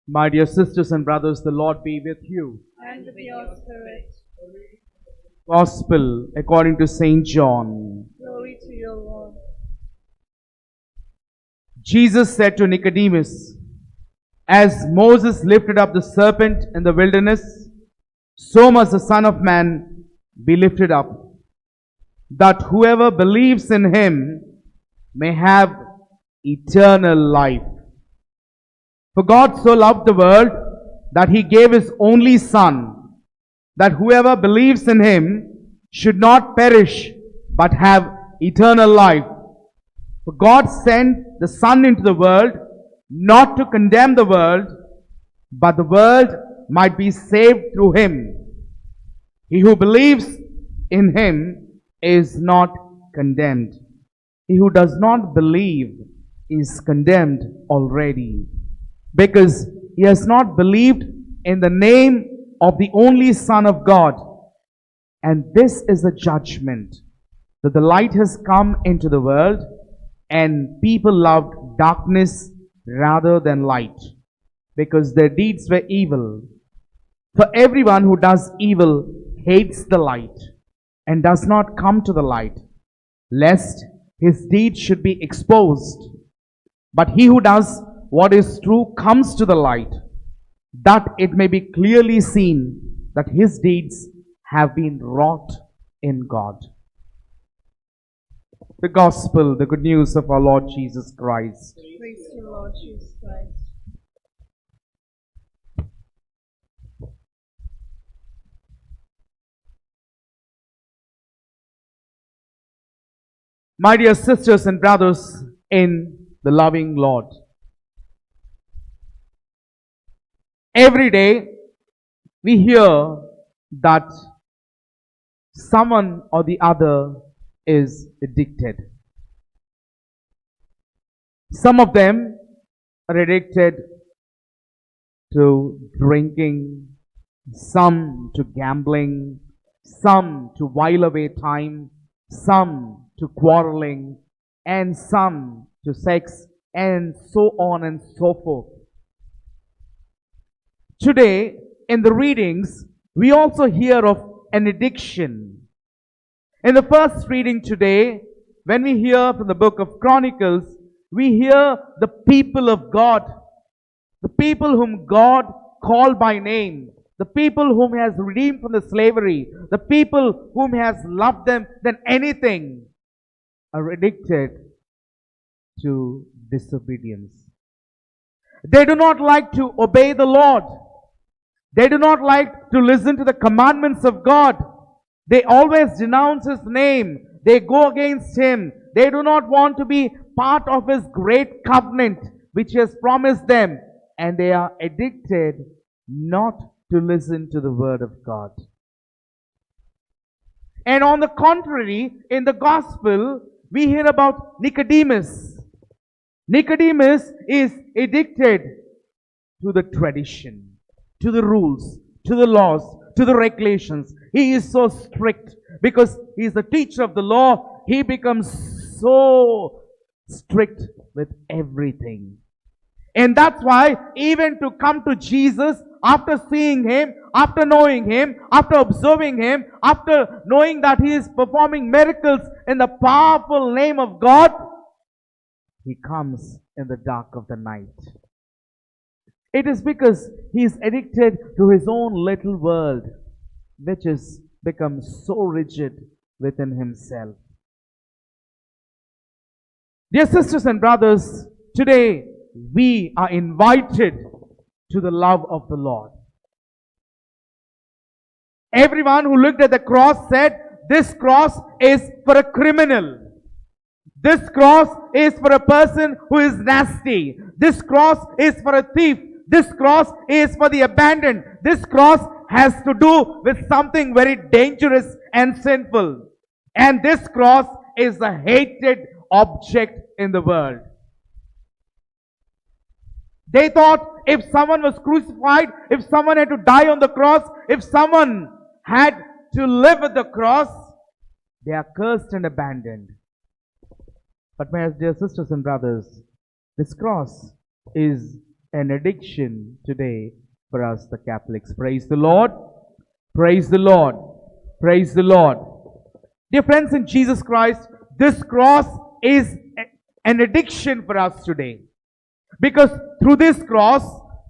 My dear sisters and brothers, the Lord be with you. And with your spirit. Gospel according to St. John. Glory to your Lord. Jesus said to Nicodemus, "As Moses lifted up the serpent in the wilderness, so must the Son of Man be lifted up, that whoever believes in him may have eternal life. For God so loved the world that he gave his only Son, that whoever believes in him should not perish but have eternal life. For God sent the Son into the world not to condemn the world, but the world might be saved through him. He who believes in him is not condemned. He who does not believe is condemned already, because he has not believed in the name of the only Son of God. And this is the judgment, that the light has come into the world, and people loved darkness rather than light, because their deeds were evil. For everyone who does evil hates the light, and does not come to the light, lest his deeds should be exposed. But he who does what is true comes to the light, that it may be clearly seen that his deeds have been wrought in God." The Gospel, the good news of our Lord Jesus Christ. Praise to Lord Jesus Christ. My dear sisters and brothers in the loving Lord, every day we hear that someone or the other is addicted. Some of them are addicted to drinking, some to gambling, some to while away time, some to quarreling, and some to sex, and so on and so forth. Today, in the readings, we also hear of an addiction. In the first reading today, when we hear from the book of Chronicles, we hear the people of God, the people whom God called by name, the people whom he has redeemed from the slavery, the people whom he has loved them than anything, are addicted to disobedience. They do not like to obey the Lord. They do not like to listen to the commandments of God. They always denounce his name. They go against him. They do not want to be part of his great covenant which he has promised them. And they are addicted not to listen to the word of God. And on the contrary, in the gospel, we hear about Nicodemus. Nicodemus is addicted to the tradition, to the rules, to the laws, to the regulations. He is so strict because he is the teacher of the law. He becomes so strict with everything. And that's why even to come to Jesus, after seeing him, after knowing him, after observing him, after knowing that he is performing miracles in the powerful name of God, he comes in the dark of the night. It is because he is addicted to his own little world, which has become so rigid within himself. Dear sisters and brothers, today we are invited to the love of the Lord. Everyone who looked at the cross said, this cross is for a criminal. This cross is for a person who is nasty. This cross is for a thief. This cross is for the abandoned. This cross has to do with something very dangerous and sinful. And this cross is a hated object in the world. They thought if someone was crucified, if someone had to die on the cross, if someone had to live with the cross, they are cursed and abandoned. But my dear sisters and brothers, this cross is an addiction today for us, the Catholics. Praise the Lord. Praise the Lord. Praise the Lord. Dear friends in Jesus Christ, this cross is an addiction for us today. Because through this cross,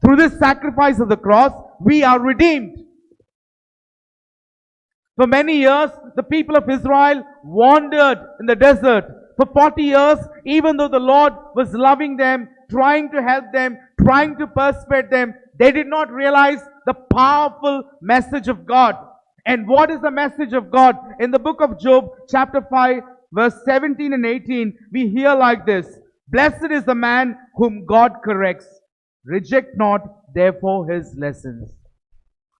through this sacrifice of the cross, we are redeemed. For many years, the people of Israel wandered in the desert. For 40 years, even though the Lord was loving them, trying to help them, trying to persuade them, they did not realize the powerful message of God. And what is the message of God? In the book of Job, chapter 5, verse 17 and 18, we hear like this: Blessed is the man whom God corrects. Reject not, therefore, his lessons.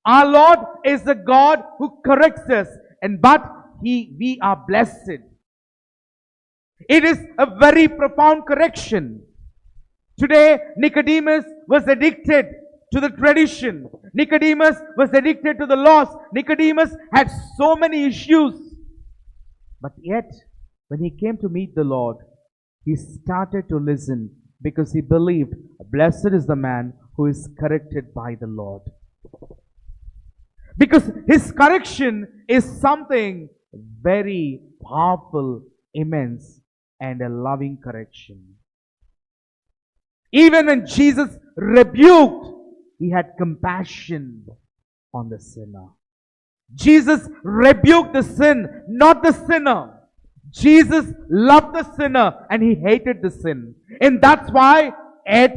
Our Lord is the God who corrects us, but we are blessed. It is a very profound correction. Today, Nicodemus was addicted to the tradition. Nicodemus was addicted to the laws. Nicodemus had so many issues. But yet, when he came to meet the Lord, he started to listen because he believed, blessed is the man who is corrected by the Lord. Because his correction is something very powerful, immense, and a loving correction. Even when Jesus rebuked, he had compassion on the sinner. Jesus rebuked the sin, not the sinner. Jesus loved the sinner and he hated the sin. And that's why at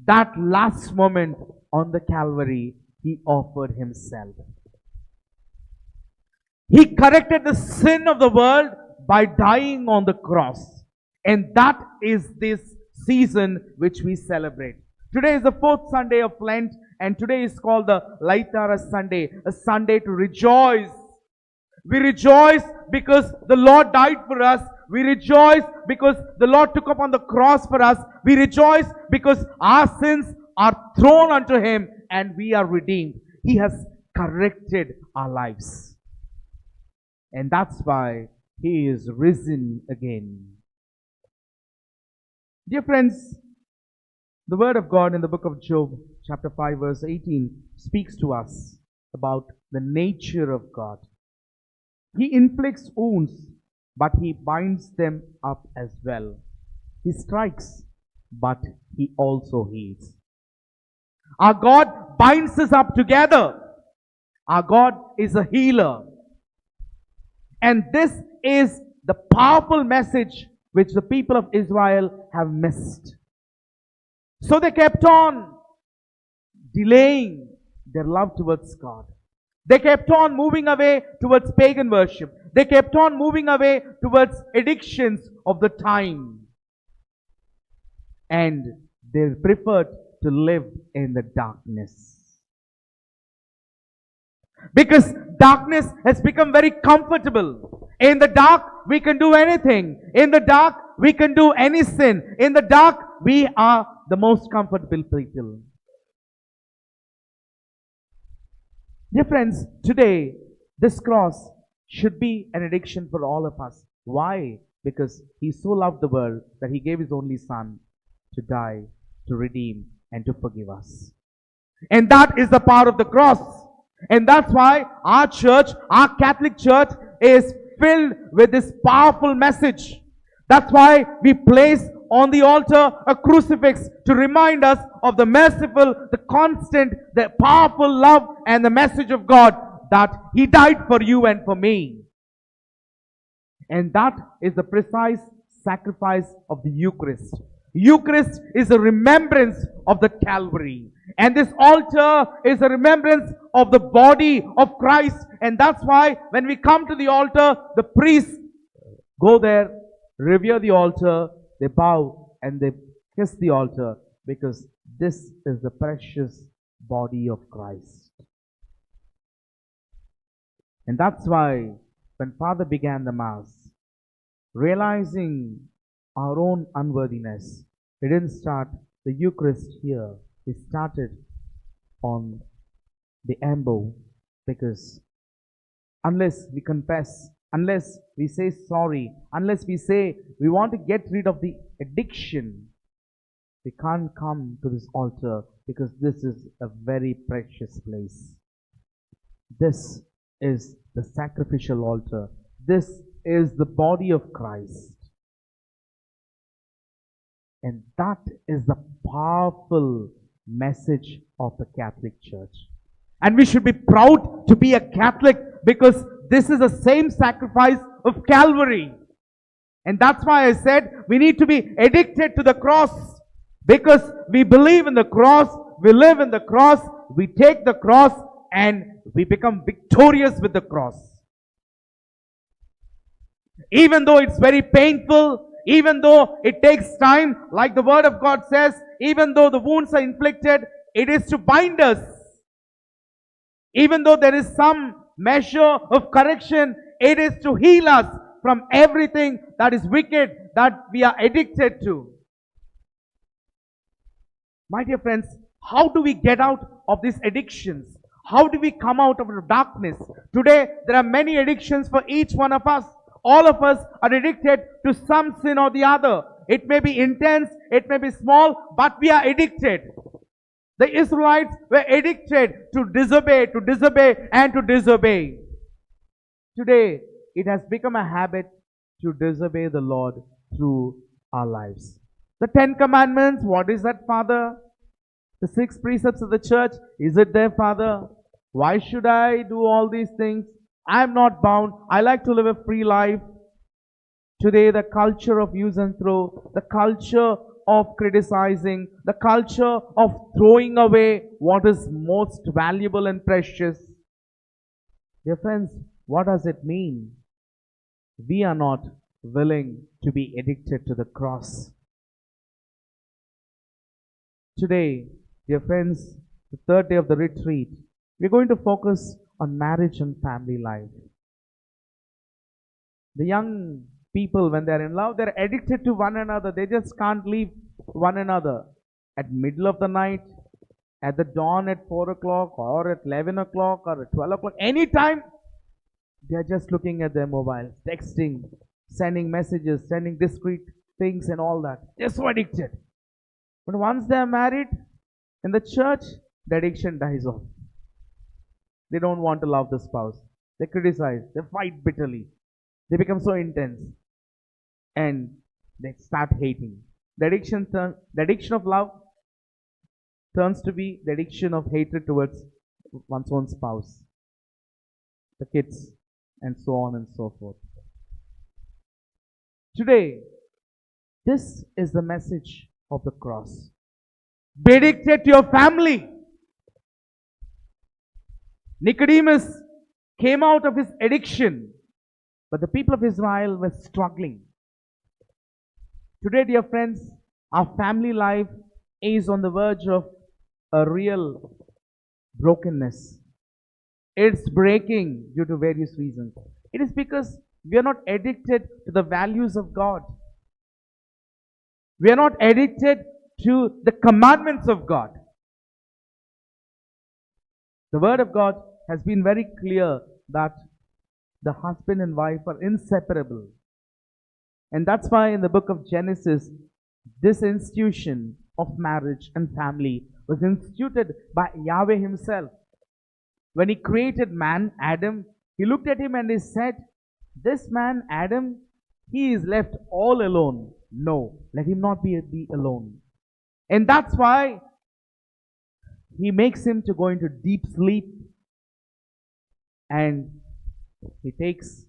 that last moment on the Calvary, he offered himself. He corrected the sin of the world by dying on the cross. And that is this season which we celebrate. Today is the fourth Sunday of Lent, and today is called the Laitara Sunday, a Sunday to rejoice. We rejoice because the Lord died for us. We rejoice because the Lord took up on the cross for us. We rejoice because our sins are thrown unto Him and we are redeemed. He has corrected our lives. And that's why He is risen again. Dear friends, the Word of God in the book of Job, chapter 5, verse 18, speaks to us about the nature of God. He inflicts wounds, but He binds them up as well. He strikes, but He also heals. Our God binds us up together. Our God is a healer. And this is the powerful message which the people of Israel have missed. So they kept on delaying their love towards God. They kept on moving away towards pagan worship. They kept on moving away towards addictions of the time. And they preferred to live in the darkness. Because darkness has become very comfortable. In the dark, we can do anything. In the dark, we can do any sin. In the dark, we are the most comfortable people. Dear friends, today, this cross should be an addiction for all of us. Why? Because He so loved the world that He gave His only Son to die, to redeem, and to forgive us. And that is the power of the cross. And that's why our church, our Catholic Church, is filled with this powerful message. That's why we place on the altar a crucifix to remind us of the merciful, the constant, the powerful love and the message of God that He died for you and for me. And that is the precise sacrifice of the Eucharist. Eucharist is a remembrance of the Calvary. And this altar is a remembrance of the body of Christ. And that's why when we come to the altar, the priests go there, revere the altar, they bow and they kiss the altar, because this is the precious body of Christ. And that's why when Father began the Mass, realizing our own unworthiness, He didn't start the Eucharist here. He started on the ambo, because unless we confess, unless we say sorry, unless we say we want to get rid of the addiction, We can't come to this altar because this is a very precious place. This is the sacrificial altar. This is the body of Christ. And that is the powerful message of the Catholic Church. And we should be proud to be a Catholic because this is the same sacrifice of Calvary. And that's why I said we need to be addicted to the cross because we believe in the cross, we live in the cross, we take the cross, and we become victorious with the cross. Even though it's very painful, even though it takes time, like the Word of God says, even though the wounds are inflicted, it is to bind us. Even though there is some measure of correction, it is to heal us from everything that is wicked, that we are addicted to. My dear friends, how do we get out of these addictions? How do we come out of the darkness? Today, there are many addictions for each one of us. All of us are addicted to some sin or the other. It may be intense, it may be small, but we are addicted. The Israelites were addicted to disobey, and to disobey. Today, it has become a habit to disobey the Lord through our lives. The 10 Commandments, what is that, Father? The 6 precepts of the church, is it there, Father? Why should I do all these things? I am not bound. I like to live a free life. Today, the culture of use and throw, the culture of criticizing, the culture of throwing away what is most valuable and precious. Dear friends, what does it mean? We are not willing to be addicted to the cross. Today, dear friends, the third day of the retreat, we're going to focus on marriage and family life. The young people, when they're in love, they're addicted to one another. They just can't leave one another. At middle of the night, at the dawn at 4 o'clock, or at 11 o'clock, or at 12 o'clock, anytime, they're just looking at their mobiles, texting, sending messages, sending discreet things and all that. They're so addicted. But once they're married, in the church, the addiction dies off. They don't want to love the spouse. They criticize. They fight bitterly. They become so intense. And they start hating. The addiction of love turns to be the addiction of hatred towards one's own spouse, the kids, and so on and so forth. Today, this is the message of the cross. Be addicted to your family. Nicodemus came out of his addiction, but the people of Israel were struggling. Today, dear friends, our family life is on the verge of a real brokenness. It's breaking due to various reasons. It is because we are not addicted to the values of God. We are not addicted to the commandments of God. The Word of God has been very clear that the husband and wife are inseparable. And that's why in the book of Genesis, this institution of marriage and family was instituted by Yahweh himself. When he created man, Adam, he looked at him and he said, this man, Adam, he is left all alone. No, let him not be alone. And that's why he makes him to go into deep sleep, and he takes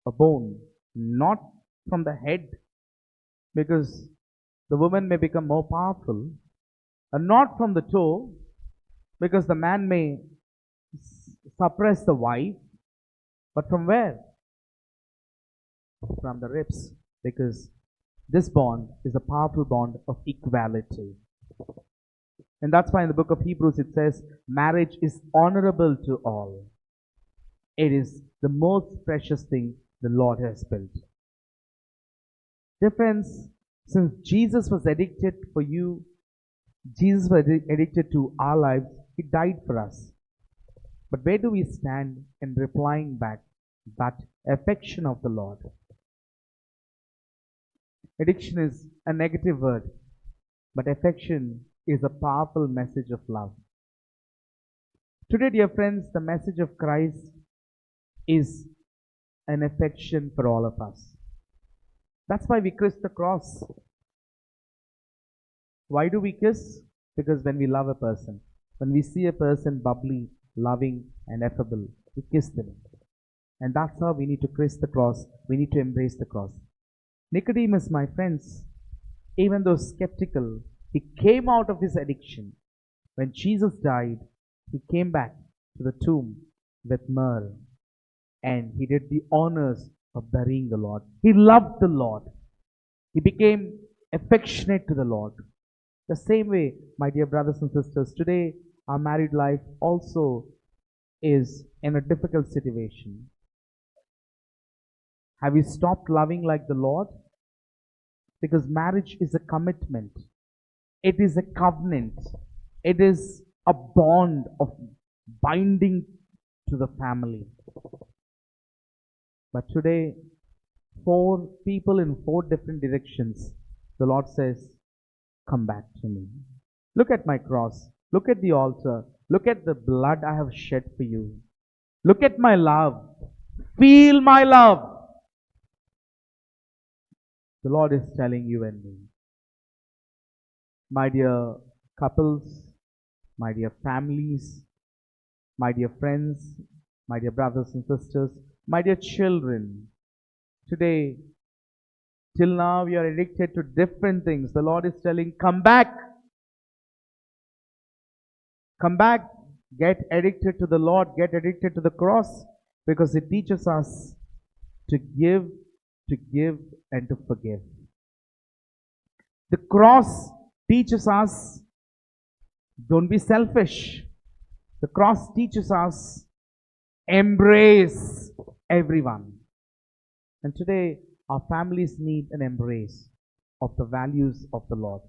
a bone, not from the head, because the woman may become more powerful, and not from the toe, because the man may suppress the wife, but from where? From the ribs, because this bond is a powerful bond of equality. And that's why in the book of Hebrews it says, marriage is honorable to all. It is the most precious thing the Lord has built. Dear friends, since Jesus was addicted for you, Jesus was addicted to our lives, He died for us. But where do we stand in replying back that affection of the Lord? Addiction is a negative word. But affection is a powerful message of love. Today, dear friends, the message of Christ is an affection for all of us. That's why we kiss the cross. Why do we kiss? Because when we love a person, when we see a person bubbly, loving, and affable, we kiss them. And that's how we need to kiss the cross. We need to embrace the cross. Nicodemus, my friends, even though skeptical, he came out of his addiction. When Jesus died, he came back to the tomb with myrrh and he did the honors of burying the Lord. He loved the Lord. He became affectionate to the Lord. The same way, my dear brothers and sisters, today our married life also is in a difficult situation. Have you stopped loving like the Lord? Because marriage is a commitment. It is a covenant. It is a bond of binding to the family. But today, 4 people in 4 different directions, the Lord says, come back to me. Look at my cross. Look at the altar. Look at the blood I have shed for you. Look at my love. Feel my love. The Lord is telling you and me. My dear couples, my dear families, my dear friends, my dear brothers and sisters, my dear children, today, till now you are addicted to different things. The Lord is telling, come back. Come back. Get addicted to the Lord. Get addicted to the cross, because it teaches us to give, and to forgive. The cross teaches us, don't be selfish. The cross teaches us, embrace everyone. And today, our families need an embrace of the values of the Lord.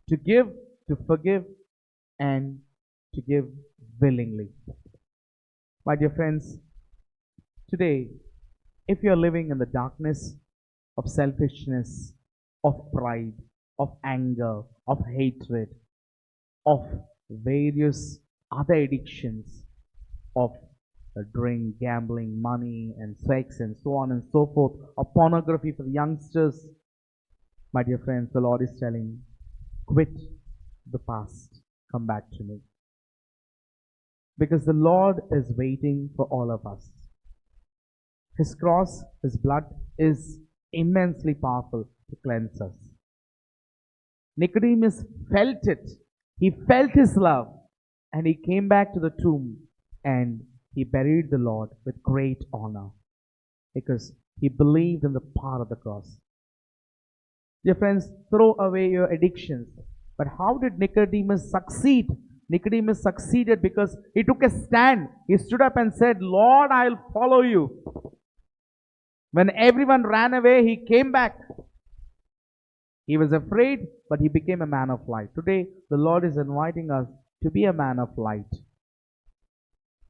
To give, to forgive, and to give willingly. My dear friends, today, if you are living in the darkness of selfishness, of pride, of anger, of hatred, of various other addictions, of drink, gambling, money, and sex, and so on and so forth, of pornography for the youngsters, my dear friends, the Lord is telling, quit the past, come back to me. Because the Lord is waiting for all of us. His cross, His blood is immensely powerful to cleanse us. Nicodemus felt it. He felt His love. And he came back to the tomb and he buried the Lord with great honor. Because he believed in the power of the cross. Dear friends, throw away your addictions. But how did Nicodemus succeed? Nicodemus succeeded because he took a stand. He stood up and said, Lord, I'll follow you. When everyone ran away, he came back. He was afraid, but he became a man of light. Today, the Lord is inviting us to be a man of light.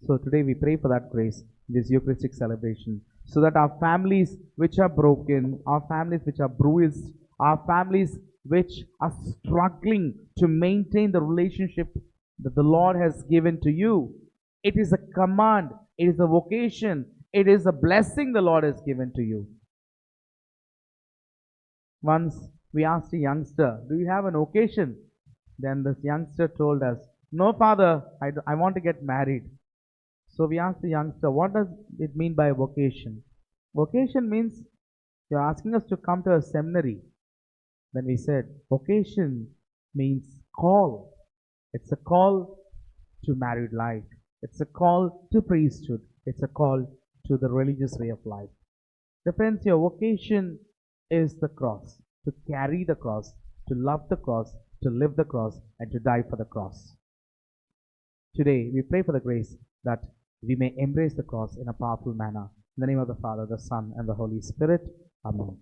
So today we pray for that grace in this Eucharistic celebration, so that our families which are broken, our families which are bruised, our families which are struggling to maintain the relationship that the Lord has given to you. It is a command, it is a vocation, it is a blessing the Lord has given to you. Once we asked a youngster, do you have an occasion? Then this youngster told us, no, Father, I want to get married. So we asked the youngster, what does it mean by vocation? Vocation means you're asking us to come to a seminary. Then we said, vocation means call. It's a call to married life. It's a call to priesthood. It's a call to the religious way of life. The friends, your vocation is the cross. To carry the cross, to love the cross, to live the cross, and to die for the cross. Today, we pray for the grace that we may embrace the cross in a powerful manner. In the name of the Father, the Son, and the Holy Spirit. Amen.